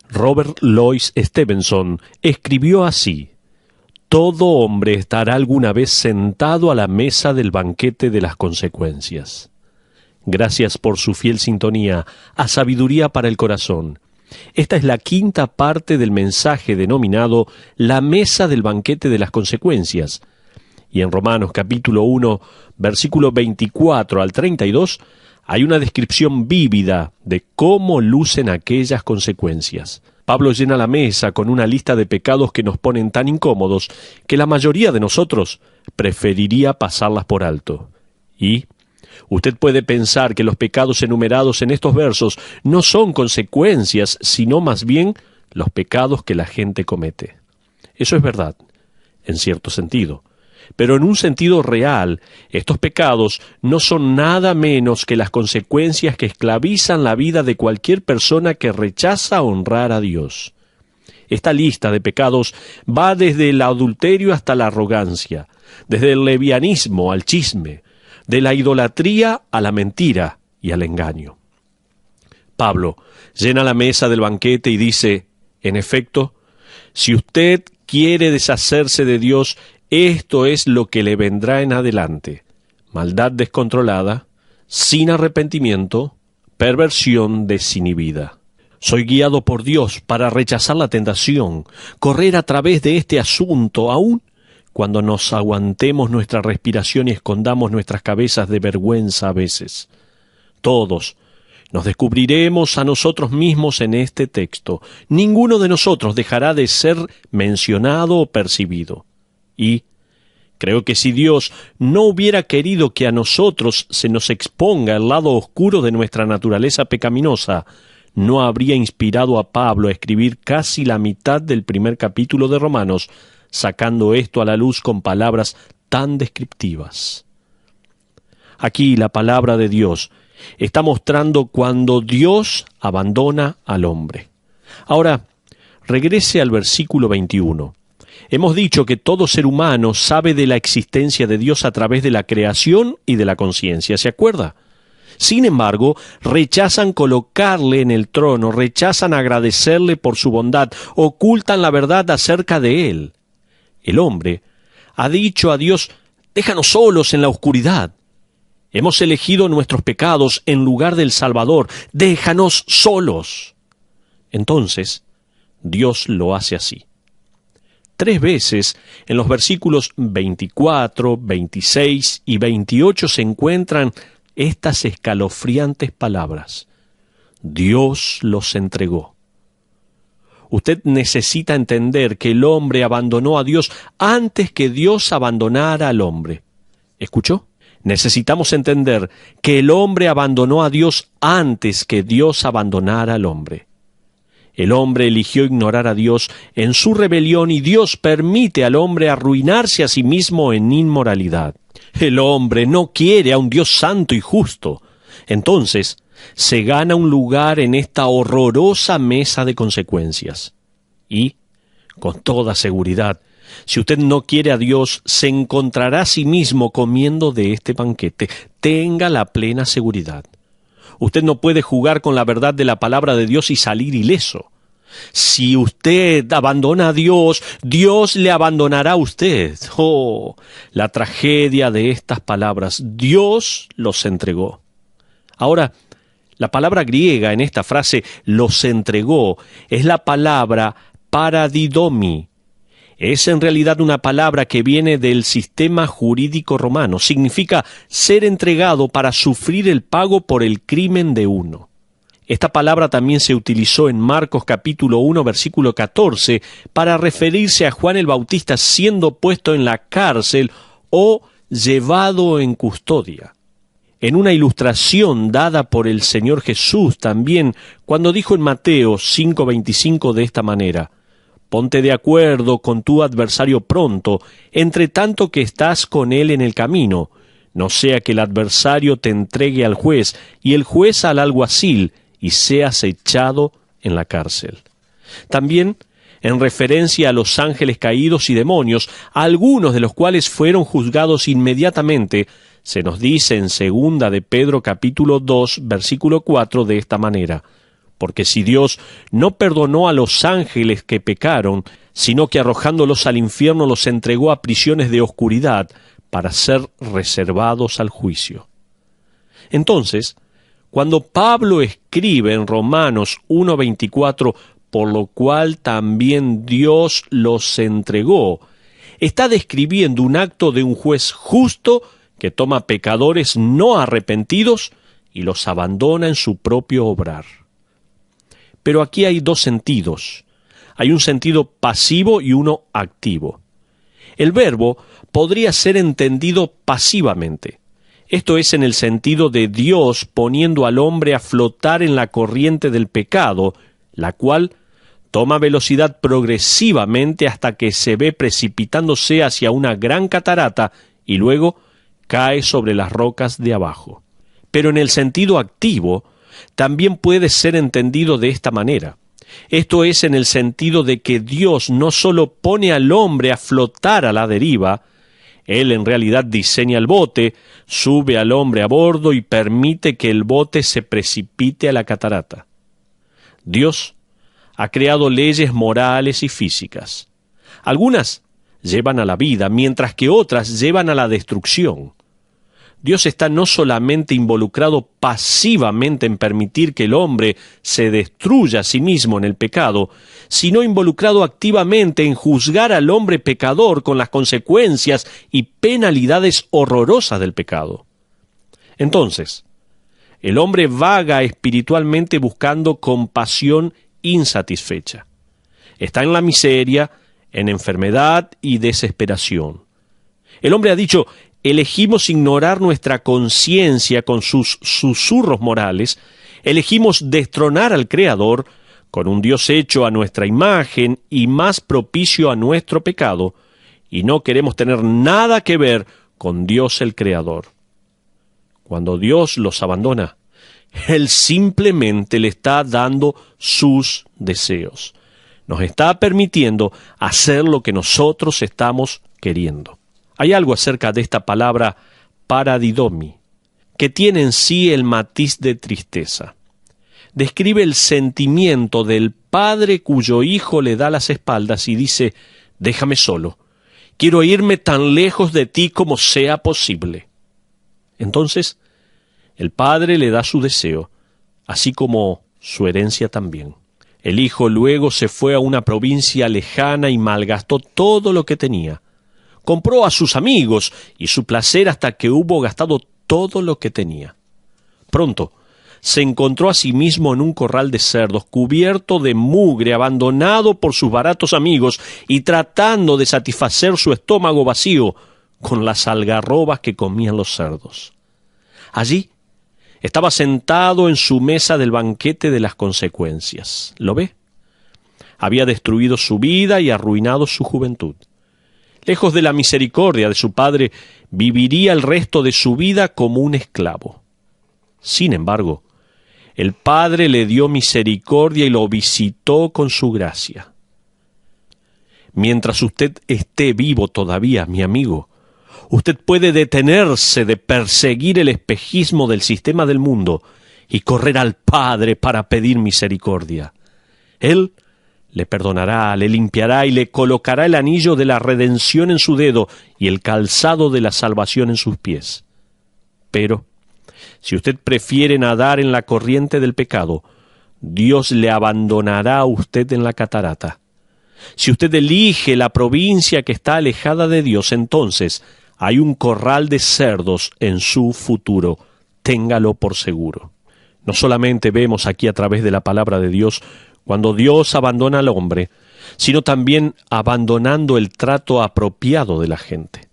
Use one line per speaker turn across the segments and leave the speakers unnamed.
Robert Louis Stevenson escribió así: «Todo hombre estará alguna vez sentado a la mesa del banquete de las consecuencias». Gracias por su fiel sintonía a Sabiduría para el Corazón. Esta es la quinta parte del mensaje denominado La mesa del banquete de las consecuencias. Y en Romanos capítulo 1, versículo 24 al 32, hay una descripción vívida de cómo lucen aquellas consecuencias. Pablo llena la mesa con una lista de pecados que nos ponen tan incómodos que la mayoría de nosotros preferiría pasarlas por alto. Y usted puede pensar que los pecados enumerados en estos versos no son consecuencias, sino más bien los pecados que la gente comete. Eso es verdad, en cierto sentido. Pero en un sentido real, estos pecados no son nada menos que las consecuencias que esclavizan la vida de cualquier persona que rechaza honrar a Dios. Esta lista de pecados va desde el adulterio hasta la arrogancia, desde el levianismo al chisme, de la idolatría a la mentira y al engaño. Pablo llena la mesa del banquete y dice, en efecto, si usted quiere deshacerse de Dios, esto es lo que le vendrá en adelante: maldad descontrolada, sin arrepentimiento, perversión desinhibida. Soy guiado por Dios para rechazar la tentación, correr a través de este asunto, aún cuando nos aguantemos nuestra respiración y escondamos nuestras cabezas de vergüenza a veces. Todos nos descubriremos a nosotros mismos en este texto. Ninguno de nosotros dejará de ser mencionado o percibido. Y creo que si Dios no hubiera querido que a nosotros se nos exponga el lado oscuro de nuestra naturaleza pecaminosa, no habría inspirado a Pablo a escribir casi la mitad del primer capítulo de Romanos, sacando esto a la luz con palabras tan descriptivas. Aquí la palabra de Dios está mostrando cuando Dios abandona al hombre. Ahora, regrese al versículo 21. Hemos dicho que todo ser humano sabe de la existencia de Dios a través de la creación y de la conciencia, ¿se acuerda? Sin embargo, rechazan colocarle en el trono, rechazan agradecerle por su bondad, ocultan la verdad acerca de él. El hombre ha dicho a Dios, déjanos solos en la oscuridad. Hemos elegido nuestros pecados en lugar del Salvador, déjanos solos. Entonces, Dios lo hace así. 3 veces en los versículos 24, 26 y 28 se encuentran estas escalofriantes palabras: Dios los entregó. Usted necesita entender que el hombre abandonó a Dios antes que Dios abandonara al hombre. ¿Escuchó? Necesitamos entender que el hombre abandonó a Dios antes que Dios abandonara al hombre. El hombre eligió ignorar a Dios en su rebelión y Dios permite al hombre arruinarse a sí mismo en inmoralidad. El hombre no quiere a un Dios santo y justo. Entonces, se gana un lugar en esta horrorosa mesa de consecuencias. Y, con toda seguridad, si usted no quiere a Dios, se encontrará a sí mismo comiendo de este banquete. Tenga la plena seguridad. Usted no puede jugar con la verdad de la palabra de Dios y salir ileso. Si usted abandona a Dios, Dios le abandonará a usted. Oh, la tragedia de estas palabras. Dios los entregó. Ahora, la palabra griega en esta frase, los entregó, es la palabra paradidomi. Es en realidad una palabra que viene del sistema jurídico romano. Significa ser entregado para sufrir el pago por el crimen de uno. Esta palabra también se utilizó en Marcos capítulo 1, versículo 14, para referirse a Juan el Bautista siendo puesto en la cárcel o llevado en custodia. En una ilustración dada por el Señor Jesús también, cuando dijo en Mateo 5:25 de esta manera: ponte de acuerdo con tu adversario pronto, entre tanto que estás con él en el camino, no sea que el adversario te entregue al juez y el juez al alguacil y seas echado en la cárcel. También, en referencia a los ángeles caídos y demonios, algunos de los cuales fueron juzgados inmediatamente, se nos dice en 2 de Pedro capítulo 2, versículo 4 de esta manera: Porque si Dios no perdonó a los ángeles que pecaron, sino que arrojándolos al infierno los entregó a prisiones de oscuridad para ser reservados al juicio. Entonces, cuando Pablo escribe en Romanos 1:24, por lo cual también Dios los entregó, está describiendo un acto de un juez justo que toma pecadores no arrepentidos y los abandona en su propio obrar. Pero aquí hay dos sentidos. Hay un sentido pasivo y uno activo. El verbo podría ser entendido pasivamente. Esto es en el sentido de Dios poniendo al hombre a flotar en la corriente del pecado, la cual toma velocidad progresivamente hasta que se ve precipitándose hacia una gran catarata y luego cae sobre las rocas de abajo. Pero en el sentido activo, también puede ser entendido de esta manera. Esto es en el sentido de que Dios no solo pone al hombre a flotar a la deriva, Él en realidad diseña el bote, sube al hombre a bordo y permite que el bote se precipite a la catarata. Dios ha creado leyes morales y físicas. Algunas llevan a la vida, mientras que otras llevan a la destrucción. Dios está no solamente involucrado pasivamente en permitir que el hombre se destruya a sí mismo en el pecado, sino involucrado activamente en juzgar al hombre pecador con las consecuencias y penalidades horrorosas del pecado. Entonces, el hombre vaga espiritualmente buscando compasión insatisfecha. Está en la miseria, en enfermedad y desesperación. El hombre ha dicho: elegimos ignorar nuestra conciencia con sus susurros morales, elegimos destronar al Creador con un Dios hecho a nuestra imagen y más propicio a nuestro pecado, y no queremos tener nada que ver con Dios el Creador. Cuando Dios los abandona, Él simplemente le está dando sus deseos. Nos está permitiendo hacer lo que nosotros estamos queriendo. Hay algo acerca de esta palabra paradidomi, que tiene en sí el matiz de tristeza. Describe el sentimiento del padre cuyo hijo le da las espaldas y dice: déjame solo, quiero irme tan lejos de ti como sea posible. Entonces, el padre le da su deseo, así como su herencia también. El hijo luego se fue a una provincia lejana y malgastó todo lo que tenía. Compró a sus amigos y su placer hasta que hubo gastado todo lo que tenía. Pronto se encontró a sí mismo en un corral de cerdos, cubierto de mugre, abandonado por sus baratos amigos y tratando de satisfacer su estómago vacío con las algarrobas que comían los cerdos. Allí estaba sentado en su mesa del banquete de las consecuencias. ¿Lo ve? Había destruido su vida y arruinado su juventud. Lejos de la misericordia de su padre, viviría el resto de su vida como un esclavo. Sin embargo, el padre le dio misericordia y lo visitó con su gracia. Mientras usted esté vivo todavía, mi amigo, usted puede detenerse de perseguir el espejismo del sistema del mundo y correr al Padre para pedir misericordia. Él le perdonará, le limpiará y le colocará el anillo de la redención en su dedo y el calzado de la salvación en sus pies. Pero, si usted prefiere nadar en la corriente del pecado, Dios le abandonará a usted en la catarata. Si usted elige la provincia que está alejada de Dios, entonces hay un corral de cerdos en su futuro. Téngalo por seguro. No solamente vemos aquí a través de la palabra de Dios cuando Dios abandona al hombre, sino también abandonando el trato apropiado de la gente.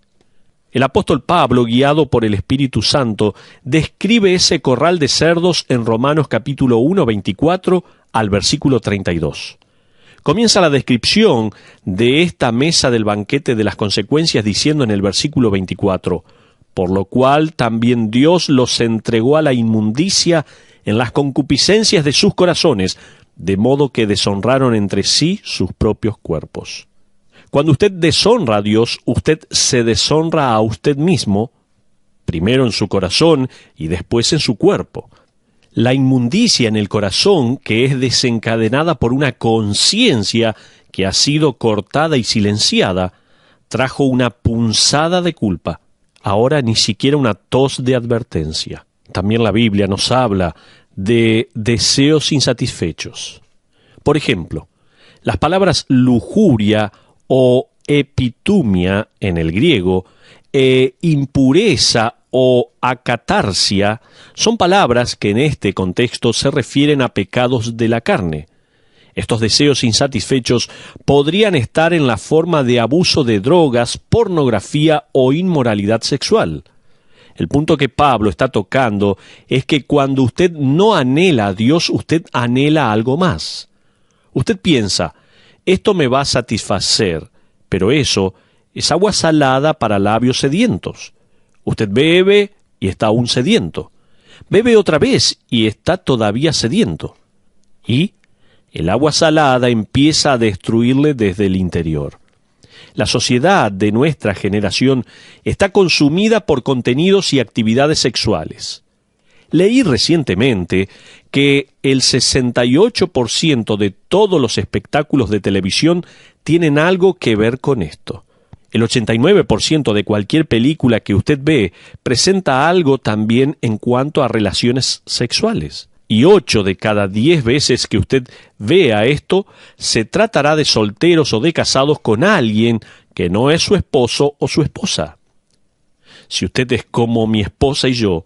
El apóstol Pablo, guiado por el Espíritu Santo, describe ese corral de cerdos en Romanos capítulo 1, 24 al versículo 32. Comienza la descripción de esta mesa del banquete de las consecuencias diciendo en el versículo 24, por lo cual también Dios los entregó a la inmundicia en las concupiscencias de sus corazones, de modo que deshonraron entre sí sus propios cuerpos. Cuando usted deshonra a Dios, usted se deshonra a usted mismo, primero en su corazón y después en su cuerpo. La inmundicia en el corazón, que es desencadenada por una conciencia que ha sido cortada y silenciada, trajo una punzada de culpa. Ahora ni siquiera una tos de advertencia. También la Biblia nos habla de deseos insatisfechos. Por ejemplo, las palabras lujuria o epitumia en el griego, impureza o acatarsia, son palabras que en este contexto se refieren a pecados de la carne. Estos deseos insatisfechos podrían estar en la forma de abuso de drogas, pornografía o inmoralidad sexual. El punto que Pablo está tocando es que cuando usted no anhela a Dios, usted anhela algo más. Usted piensa, esto me va a satisfacer, pero eso es agua salada para labios sedientos. Usted bebe y está aún sediento. Bebe otra vez y está todavía sediento. Y el agua salada empieza a destruirle desde el interior. La sociedad de nuestra generación está consumida por contenidos y actividades sexuales. Leí recientemente que el 68% de todos los espectáculos de televisión tienen algo que ver con esto. El 89% de cualquier película que usted ve presenta algo también en cuanto a relaciones sexuales. Y 8 de cada 10 veces que usted vea esto, se tratará de solteros o de casados con alguien que no es su esposo o su esposa. Si usted es como mi esposa y yo,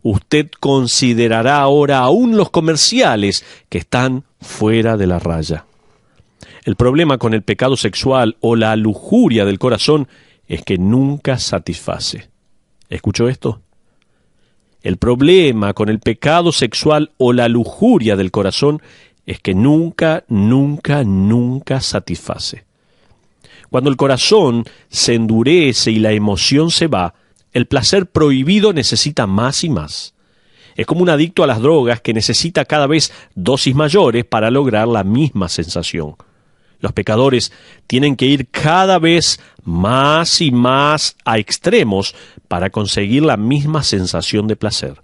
usted considerará ahora aún los comerciales que están fuera de la raya. El problema con el pecado sexual o la lujuria del corazón es que nunca satisface. ¿Escuchó esto? El problema con el pecado sexual o la lujuria del corazón es que nunca satisface. Cuando el corazón se endurece y la emoción se va, el placer prohibido necesita más y más. Es como un adicto a las drogas que necesita cada vez dosis mayores para lograr la misma sensación. Los pecadores tienen que ir cada vez más y más a extremos para conseguir la misma sensación de placer.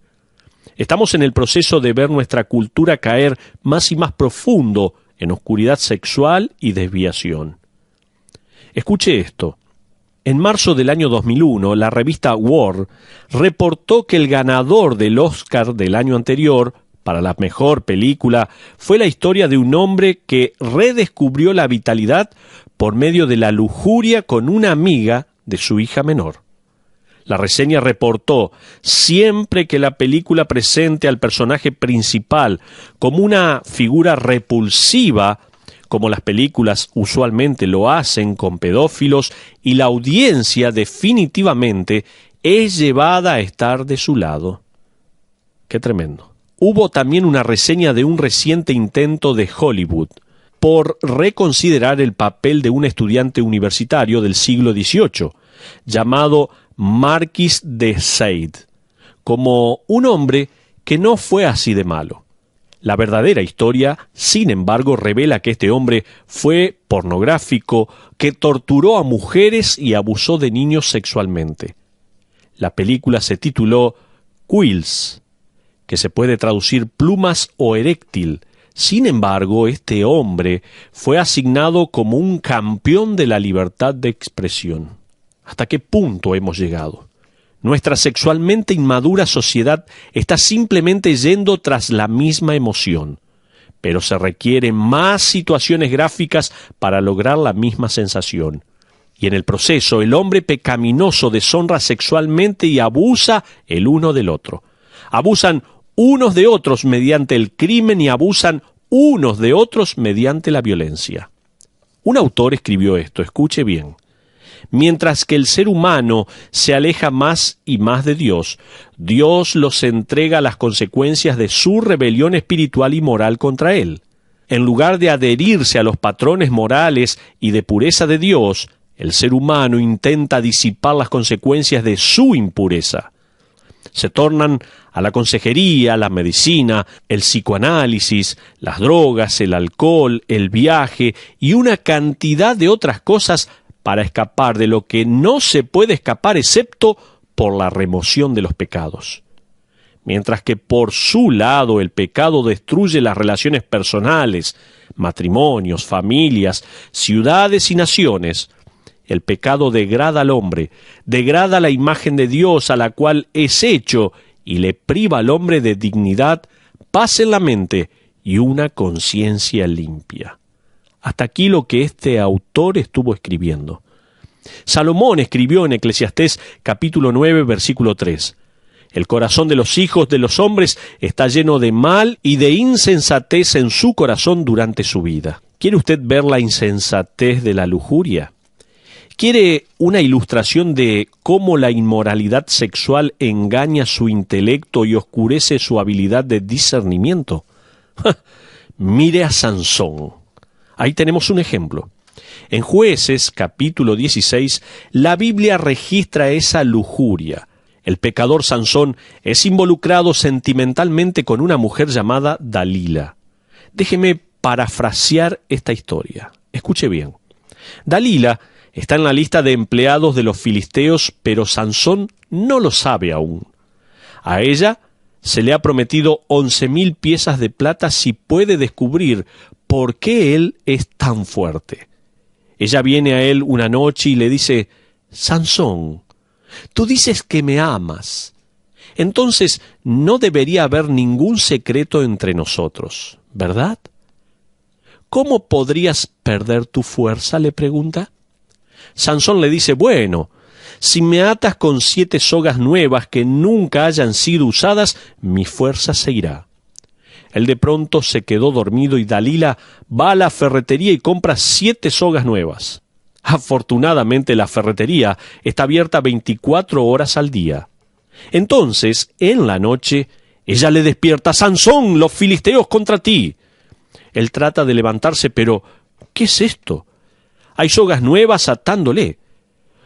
Estamos en el proceso de ver nuestra cultura caer más y más profundo en oscuridad sexual y desviación. Escuche esto. En marzo del año 2001, la revista War reportó que el ganador del Oscar del año anterior para la mejor película fue la historia de un hombre que redescubrió la vitalidad por medio de la lujuria con una amiga de su hija menor. La reseña reportó, siempre que la película presente al personaje principal como una figura repulsiva, como las películas usualmente lo hacen con pedófilos, y la audiencia definitivamente es llevada a estar de su lado. ¡Qué tremendo! Hubo también una reseña de un reciente intento de Hollywood por reconsiderar el papel de un estudiante universitario del siglo XVIII, llamado Marquis de Sade, como un hombre que no fue así de malo. La verdadera historia, sin embargo, revela que este hombre fue pornográfico, que torturó a mujeres y abusó de niños sexualmente. La película se tituló Quills, que se puede traducir plumas o eréctil. Sin embargo, este hombre fue asignado como un campeón de la libertad de expresión. ¿Hasta qué punto hemos llegado? Nuestra sexualmente inmadura sociedad está simplemente yendo tras la misma emoción, pero se requieren más situaciones gráficas para lograr la misma sensación. Y en el proceso, el hombre pecaminoso deshonra sexualmente y abusa el uno del otro. Abusan unos de otros mediante el crimen y abusan unos de otros mediante la violencia. Un autor escribió esto, escuche bien. Mientras que el ser humano se aleja más y más de Dios, Dios los entrega a las consecuencias de su rebelión espiritual y moral contra él. En lugar de adherirse a los patrones morales y de pureza de Dios, el ser humano intenta disipar las consecuencias de su impureza. Se tornan a la consejería, la medicina, el psicoanálisis, las drogas, el alcohol, el viaje y una cantidad de otras cosas para escapar de lo que no se puede escapar excepto por la remoción de los pecados. Mientras que por su lado el pecado destruye las relaciones personales, matrimonios, familias, ciudades y naciones, el pecado degrada al hombre, degrada la imagen de Dios a la cual es hecho y le priva al hombre de dignidad, paz en la mente y una conciencia limpia. Hasta aquí lo que este autor estuvo escribiendo. Salomón escribió en Eclesiastés capítulo 9, versículo 3. El corazón de los hijos de los hombres está lleno de mal y de insensatez en su corazón durante su vida. ¿Quiere usted ver la insensatez de la lujuria? ¿Quiere una ilustración de cómo la inmoralidad sexual engaña su intelecto y oscurece su habilidad de discernimiento? Mire a Sansón. Ahí tenemos un ejemplo. En Jueces, capítulo 16, la Biblia registra esa lujuria. El pecador Sansón es involucrado sentimentalmente con una mujer llamada Dalila. Déjeme parafrasear esta historia. Escuche bien. Dalila está en la lista de empleados de los filisteos, pero Sansón no lo sabe aún. A ella se le ha prometido 11,000 piezas de plata si puede descubrir por qué él es tan fuerte. Ella viene a él una noche y le dice: Sansón, tú dices que me amas. Entonces no debería haber ningún secreto entre nosotros, ¿verdad? ¿Cómo podrías perder tu fuerza?, le pregunta. Sansón le dice: bueno, si me atas con 7 sogas nuevas que nunca hayan sido usadas, mi fuerza se irá. Él de pronto se quedó dormido y Dalila va a la ferretería y compra 7 sogas nuevas. Afortunadamente la ferretería está abierta 24 horas al día. Entonces, en la noche, ella le despierta: Sansón, los filisteos contra ti. Él trata de levantarse, pero ¿qué es esto? Hay sogas nuevas atándole.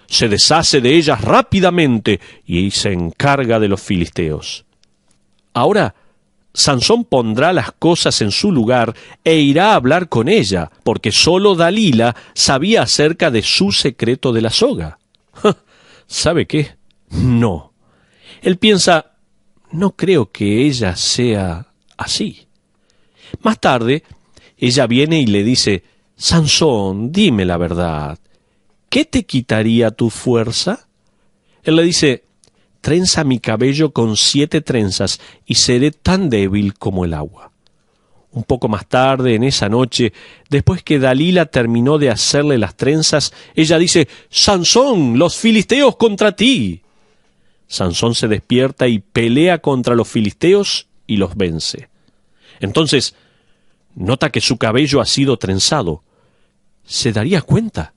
Se deshace de ellas rápidamente y se encarga de los filisteos. Ahora, Sansón pondrá las cosas en su lugar e irá a hablar con ella, porque solo Dalila sabía acerca de su secreto de la soga. ¿Sabe qué? No. Él piensa: no creo que ella sea así. Más tarde, ella viene y le dice: Sansón, dime la verdad, ¿qué te quitaría tu fuerza? Él le dice: trenza mi cabello con 7 trenzas y seré tan débil como el agua. Un poco más tarde, en esa noche, después que Dalila terminó de hacerle las trenzas, ella dice: Sansón, los filisteos contra ti. Sansón se despierta y pelea contra los filisteos y los vence. Entonces, nota que su cabello ha sido trenzado. ¿Se daría cuenta?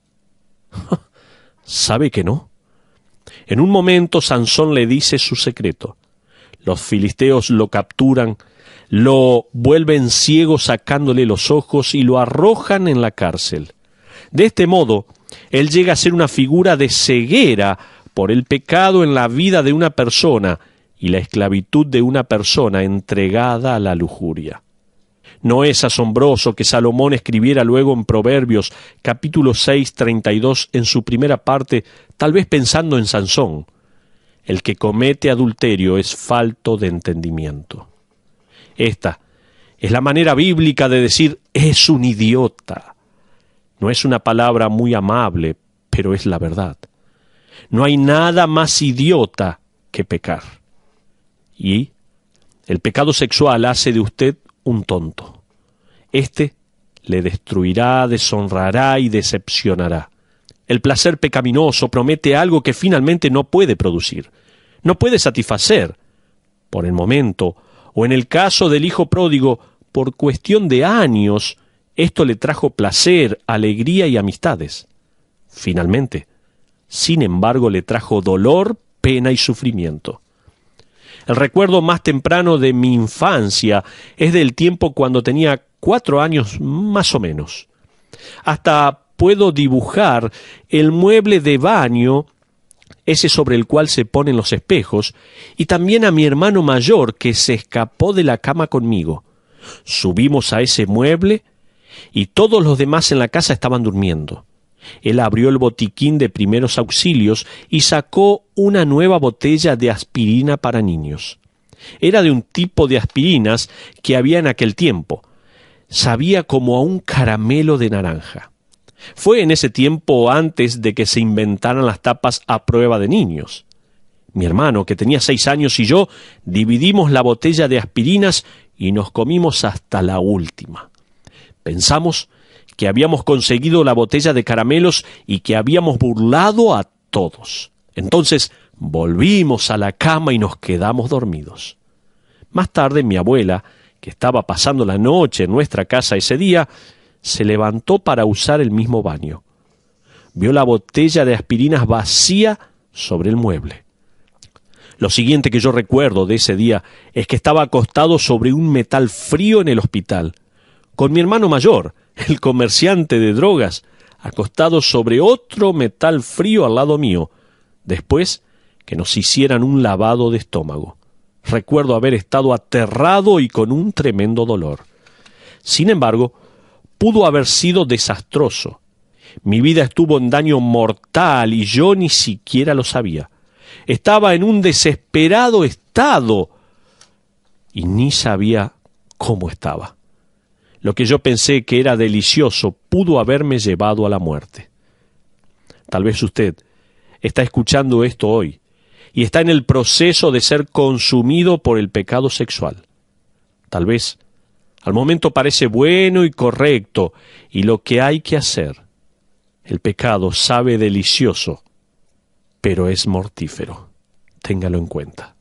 ¿Sabe que no? En un momento Sansón le dice su secreto. Los filisteos lo capturan, lo vuelven ciego sacándole los ojos y lo arrojan en la cárcel. De este modo, él llega a ser una figura de ceguera por el pecado en la vida de una persona y la esclavitud de una persona entregada a la lujuria. No es asombroso que Salomón escribiera luego en Proverbios, capítulo 6, 32, en su primera parte, tal vez pensando en Sansón: el que comete adulterio es falto de entendimiento. Esta es la manera bíblica de decir: es un idiota. No es una palabra muy amable, pero es la verdad. No hay nada más idiota que pecar. Y el pecado sexual hace de usted un tonto. Este le destruirá, deshonrará y decepcionará. El placer pecaminoso promete algo que finalmente no puede producir, no puede satisfacer. Por el momento, o en el caso del hijo pródigo, por cuestión de años, esto le trajo placer, alegría y amistades. Finalmente, sin embargo, le trajo dolor, pena y sufrimiento. El recuerdo más temprano de mi infancia es del tiempo cuando tenía 4 años más o menos. Hasta puedo dibujar el mueble de baño, ese sobre el cual se ponen los espejos, y también a mi hermano mayor que se escapó de la cama conmigo. Subimos a ese mueble y todos los demás en la casa estaban durmiendo. Él abrió el botiquín de primeros auxilios y sacó una nueva botella de aspirina para niños. Era de un tipo de aspirinas que había en aquel tiempo. Sabía como a un caramelo de naranja. Fue en ese tiempo antes de que se inventaran las tapas a prueba de niños. Mi hermano, que tenía 6 años, y yo dividimos la botella de aspirinas y nos comimos hasta la última. Pensamos que habíamos conseguido la botella de caramelos y que habíamos burlado a todos. Entonces volvimos a la cama y nos quedamos dormidos. Más tarde mi abuela, que estaba pasando la noche en nuestra casa ese día, se levantó para usar el mismo baño. Vio la botella de aspirinas vacía sobre el mueble. Lo siguiente que yo recuerdo de ese día es que estaba acostado sobre un metal frío en el hospital, con mi hermano mayor, el comerciante de drogas, acostado sobre otro metal frío al lado mío, después que nos hicieran un lavado de estómago. Recuerdo haber estado aterrado y con un tremendo dolor. Sin embargo, pudo haber sido desastroso. Mi vida estuvo en daño mortal y yo ni siquiera lo sabía. Estaba en un desesperado estado y ni sabía cómo estaba. Lo que yo pensé que era delicioso pudo haberme llevado a la muerte. Tal vez usted está escuchando esto hoy y está en el proceso de ser consumido por el pecado sexual. Tal vez al momento parece bueno y correcto y lo que hay que hacer. El pecado sabe delicioso, pero es mortífero. Téngalo en cuenta.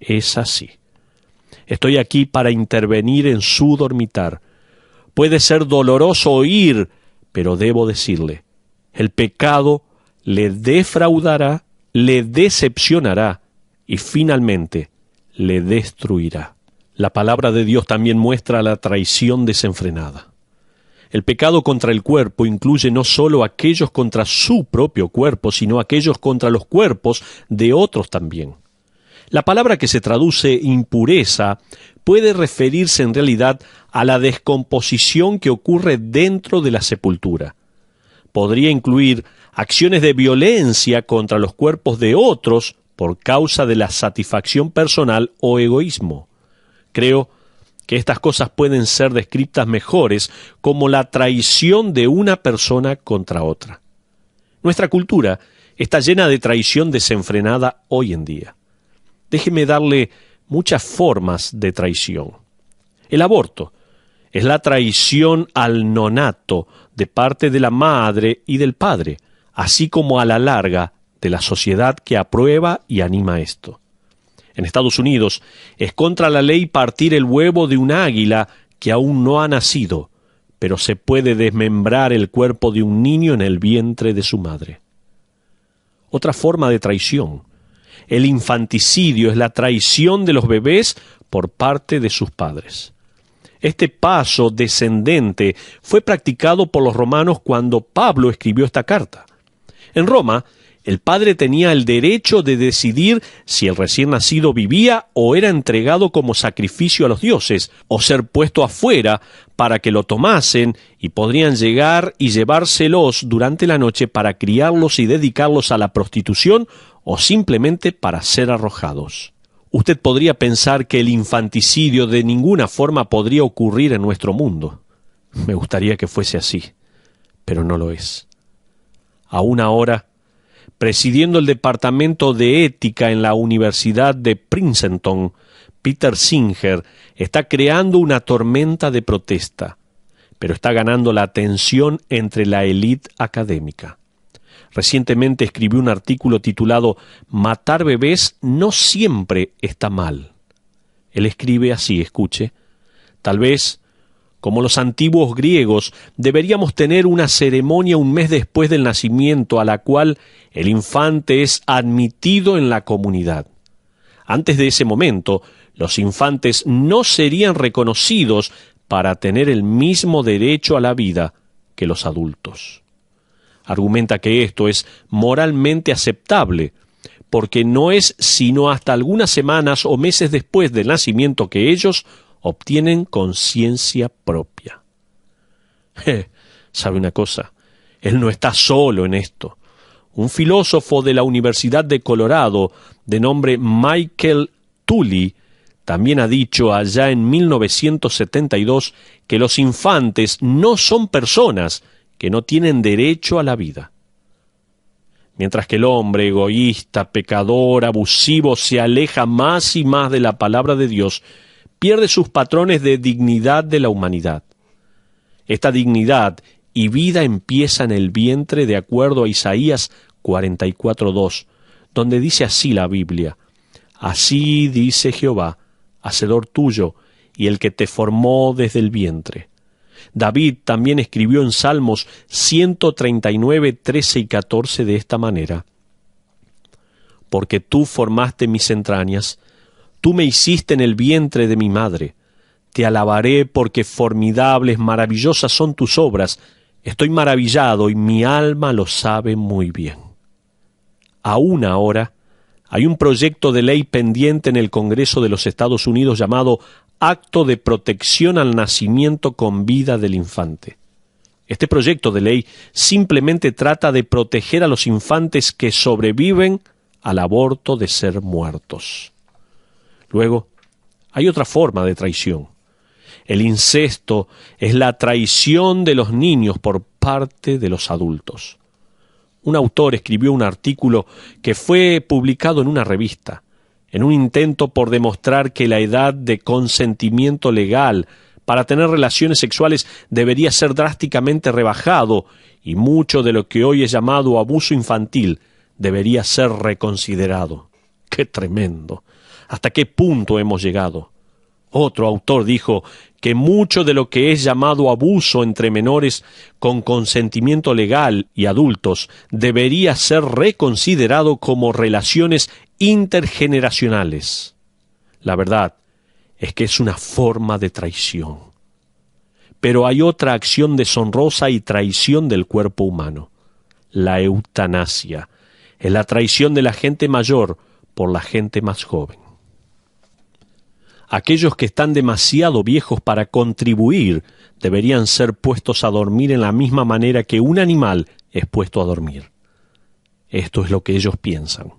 Es así. Estoy aquí para intervenir en su dormitar. Puede ser doloroso oír, pero debo decirle, el pecado le defraudará, le decepcionará y finalmente le destruirá. La palabra de Dios también muestra la traición desenfrenada. El pecado contra el cuerpo incluye no solo aquellos contra su propio cuerpo, sino aquellos contra los cuerpos de otros también. La palabra que se traduce impureza puede referirse en realidad a la descomposición que ocurre dentro de la sepultura. Podría incluir acciones de violencia contra los cuerpos de otros por causa de la satisfacción personal o egoísmo. Creo que estas cosas pueden ser descritas mejores como la traición de una persona contra otra. Nuestra cultura está llena de traición desenfrenada hoy en día. Déjeme darle muchas formas de traición. El aborto es la traición al nonato de parte de la madre y del padre, así como a la larga de la sociedad que aprueba y anima esto. En Estados Unidos es contra la ley partir el huevo de un águila que aún no ha nacido, pero se puede desmembrar el cuerpo de un niño en el vientre de su madre. Otra forma de traición. El infanticidio es la traición de los bebés por parte de sus padres. Este paso descendente fue practicado por los romanos cuando Pablo escribió esta carta. En Roma, el padre tenía el derecho de decidir si el recién nacido vivía o era entregado como sacrificio a los dioses, o ser puesto afuera para que lo tomasen y podrían llegar y llevárselos durante la noche para criarlos y dedicarlos a la prostitución o simplemente para ser arrojados. Usted podría pensar que el infanticidio de ninguna forma podría ocurrir en nuestro mundo. Me gustaría que fuese así, pero no lo es. Aún ahora, presidiendo el Departamento de Ética en la Universidad de Princeton, Peter Singer está creando una tormenta de protesta, pero está ganando la atención entre la élite académica. Recientemente escribió un artículo titulado «Matar bebés no siempre está mal». Él escribe así, escuche, «Tal vez, como los antiguos griegos, deberíamos tener una ceremonia un mes después del nacimiento a la cual el infante es admitido en la comunidad. Antes de ese momento, los infantes no serían reconocidos para tener el mismo derecho a la vida que los adultos». Argumenta que esto es moralmente aceptable, porque no es sino hasta algunas semanas o meses después del nacimiento que ellos obtienen conciencia propia. ¿Sabe una cosa? Él no está solo en esto. Un filósofo de la Universidad de Colorado, de nombre Michael Tooley, también ha dicho allá en 1972 que los infantes no son personas, que no tienen derecho a la vida. Mientras que el hombre egoísta, pecador, abusivo, se aleja más y más de la palabra de Dios, pierde sus patrones de dignidad de la humanidad. Esta dignidad y vida empieza en el vientre, de acuerdo a Isaías 44:2, donde dice así la Biblia: Así dice Jehová, hacedor tuyo, y el que te formó desde el vientre. David también escribió en Salmos 139, 13 y 14 de esta manera: Porque tú formaste mis entrañas, tú me hiciste en el vientre de mi madre. Te alabaré porque formidables, maravillosas son tus obras. Estoy maravillado y mi alma lo sabe muy bien. Aún ahora hay un proyecto de ley pendiente en el Congreso de los Estados Unidos llamado Acto de Protección al Nacimiento con Vida del Infante. Este proyecto de ley simplemente trata de proteger a los infantes que sobreviven al aborto de ser muertos. Luego, hay otra forma de traición. El incesto es la traición de los niños por parte de los adultos. Un autor escribió un artículo que fue publicado en una revista, en un intento por demostrar que la edad de consentimiento legal para tener relaciones sexuales debería ser drásticamente rebajado, y mucho de lo que hoy es llamado abuso infantil debería ser reconsiderado. ¡Qué tremendo! ¿Hasta qué punto hemos llegado? Otro autor dijo que mucho de lo que es llamado abuso entre menores con consentimiento legal y adultos debería ser reconsiderado como relaciones intergeneracionales. La verdad es que es una forma de traición. Pero hay otra acción deshonrosa y traición del cuerpo humano: la eutanasia. Es la traición de la gente mayor por la gente más joven. Aquellos que están demasiado viejos para contribuir deberían ser puestos a dormir en la misma manera que un animal es puesto a dormir. Esto es lo que ellos piensan.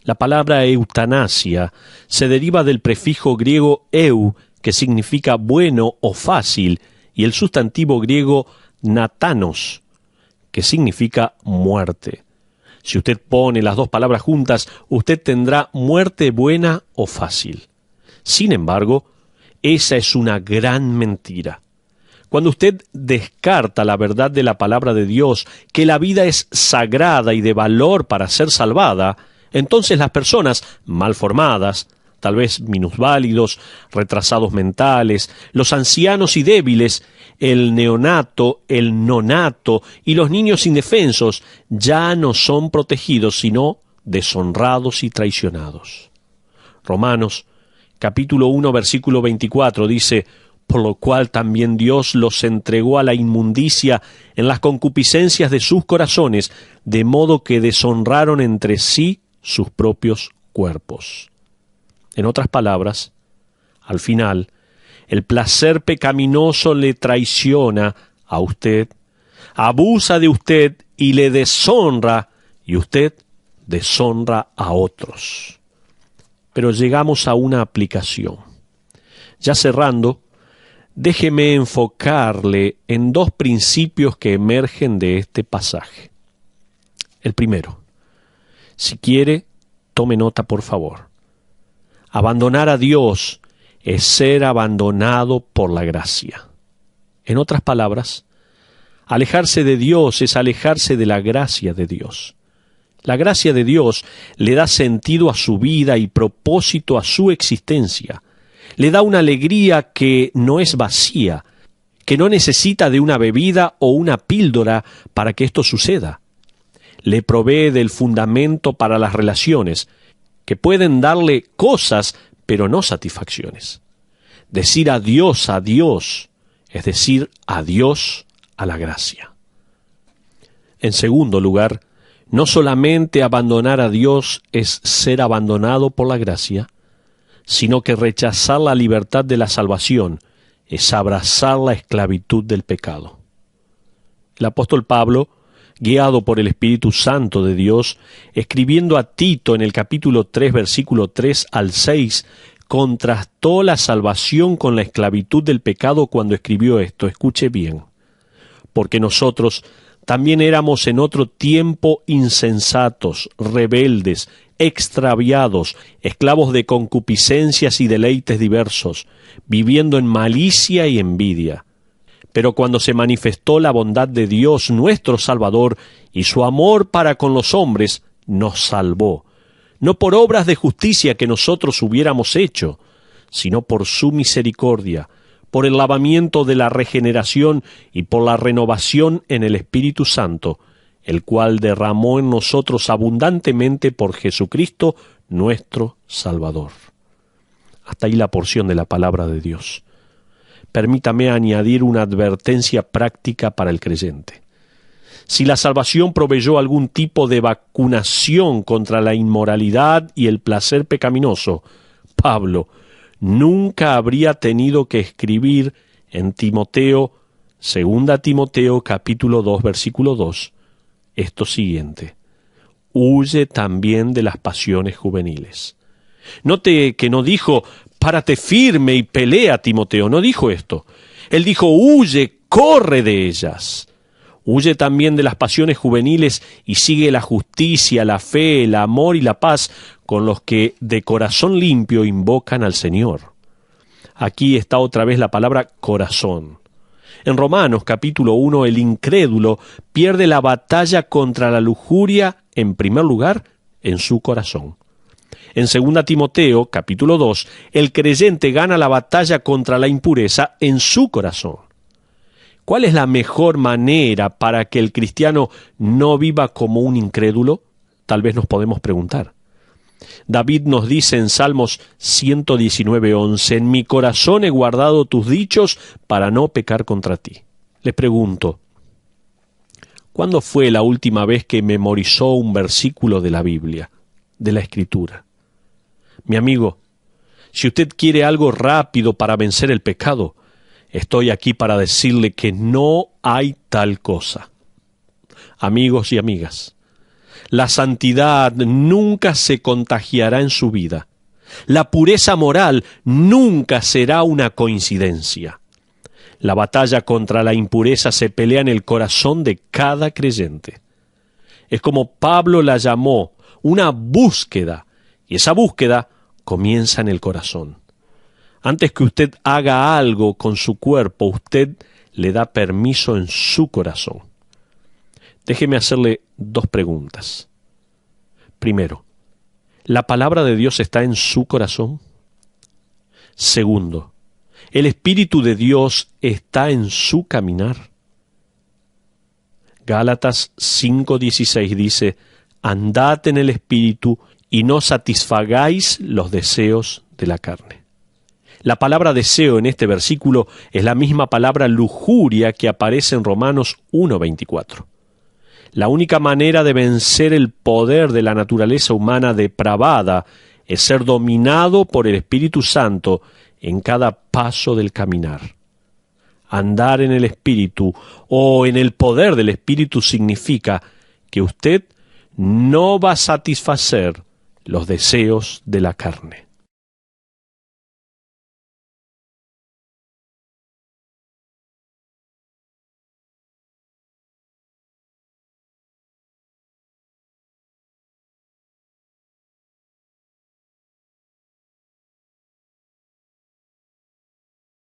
La palabra eutanasia se deriva del prefijo griego eu, que significa bueno o fácil, y el sustantivo griego natanos, que significa muerte. Si usted pone las dos palabras juntas, usted tendrá muerte buena o fácil. Sin embargo, esa es una gran mentira. Cuando usted descarta la verdad de la palabra de Dios, que la vida es sagrada y de valor para ser salvada, entonces las personas mal formadas, tal vez minusválidos, retrasados mentales, los ancianos y débiles, el neonato, el nonato y los niños indefensos ya no son protegidos, sino deshonrados y traicionados. Romanos capítulo 1, versículo 24 dice: por lo cual también Dios los entregó a la inmundicia en las concupiscencias de sus corazones, de modo que deshonraron entre sí sus propios cuerpos. En otras palabras, al final, el placer pecaminoso le traiciona a usted, abusa de usted y le deshonra, y usted deshonra a otros. Pero llegamos a una aplicación. Ya cerrando, déjeme enfocarle en dos principios que emergen de este pasaje. El primero, si quiere, tome nota por favor. Abandonar a Dios es ser abandonado por la gracia. En otras palabras, alejarse de Dios es alejarse de la gracia de Dios. La gracia de Dios le da sentido a su vida y propósito a su existencia. Le da una alegría que no es vacía, que no necesita de una bebida o una píldora para que esto suceda. Le provee del fundamento para las relaciones, que pueden darle cosas, pero no satisfacciones. Decir adiós a Dios es decir adiós a la gracia. En segundo lugar, no solamente abandonar a Dios es ser abandonado por la gracia, sino que rechazar la libertad de la salvación es abrazar la esclavitud del pecado. El apóstol Pablo, guiado por el Espíritu Santo de Dios, escribiendo a Tito en el capítulo 3, versículo 3 al 6, contrastó la salvación con la esclavitud del pecado cuando escribió esto. Escuche bien. Porque nosotros también éramos en otro tiempo insensatos, rebeldes, extraviados, esclavos de concupiscencias y deleites diversos, viviendo en malicia y envidia. Pero cuando se manifestó la bondad de Dios, nuestro Salvador, y su amor para con los hombres, nos salvó, no por obras de justicia que nosotros hubiéramos hecho, sino por su misericordia, por el lavamiento de la regeneración y por la renovación en el Espíritu Santo, el cual derramó en nosotros abundantemente por Jesucristo, nuestro Salvador. Hasta ahí la porción de la palabra de Dios. Permítame añadir una advertencia práctica para el creyente. Si la salvación proveyó algún tipo de vacunación contra la inmoralidad y el placer pecaminoso, Pablo nunca habría tenido que escribir en Timoteo, 2 Timoteo capítulo 2, versículo 2, esto siguiente: huye también de las pasiones juveniles. Note que no dijo, párate firme y pelea, Timoteo, no dijo esto. Él dijo, huye, corre de ellas. Huye también de las pasiones juveniles y sigue la justicia, la fe, el amor y la paz con los que de corazón limpio invocan al Señor. Aquí está otra vez la palabra corazón. En Romanos capítulo 1, el incrédulo pierde la batalla contra la lujuria, en primer lugar, en su corazón. En 2 Timoteo capítulo 2, el creyente gana la batalla contra la impureza en su corazón. ¿Cuál es la mejor manera para que el cristiano no viva como un incrédulo? Tal vez nos podemos preguntar. David nos dice en Salmos 119:11, en mi corazón he guardado tus dichos para no pecar contra ti. Les pregunto, ¿cuándo fue la última vez que memorizó un versículo de la Biblia, de la Escritura? Mi amigo, si usted quiere algo rápido para vencer el pecado, estoy aquí para decirle que no hay tal cosa. Amigos y amigas, la santidad nunca se contagiará en su vida. La pureza moral nunca será una coincidencia. La batalla contra la impureza se pelea en el corazón de cada creyente. Es como Pablo la llamó, una búsqueda, y esa búsqueda comienza en el corazón. Antes que usted haga algo con su cuerpo, usted le da permiso en su corazón. Déjeme hacerle dos preguntas. Primero, ¿la palabra de Dios está en su corazón? Segundo, ¿el Espíritu de Dios está en su caminar? Gálatas 5:16 dice, andad en el Espíritu y no satisfagáis los deseos de la carne. La palabra deseo en este versículo es la misma palabra lujuria que aparece en Romanos 1:24. La única manera de vencer el poder de la naturaleza humana depravada es ser dominado por el Espíritu Santo en cada paso del caminar. Andar en el Espíritu o en el poder del Espíritu significa que usted no va a satisfacer los deseos de la carne.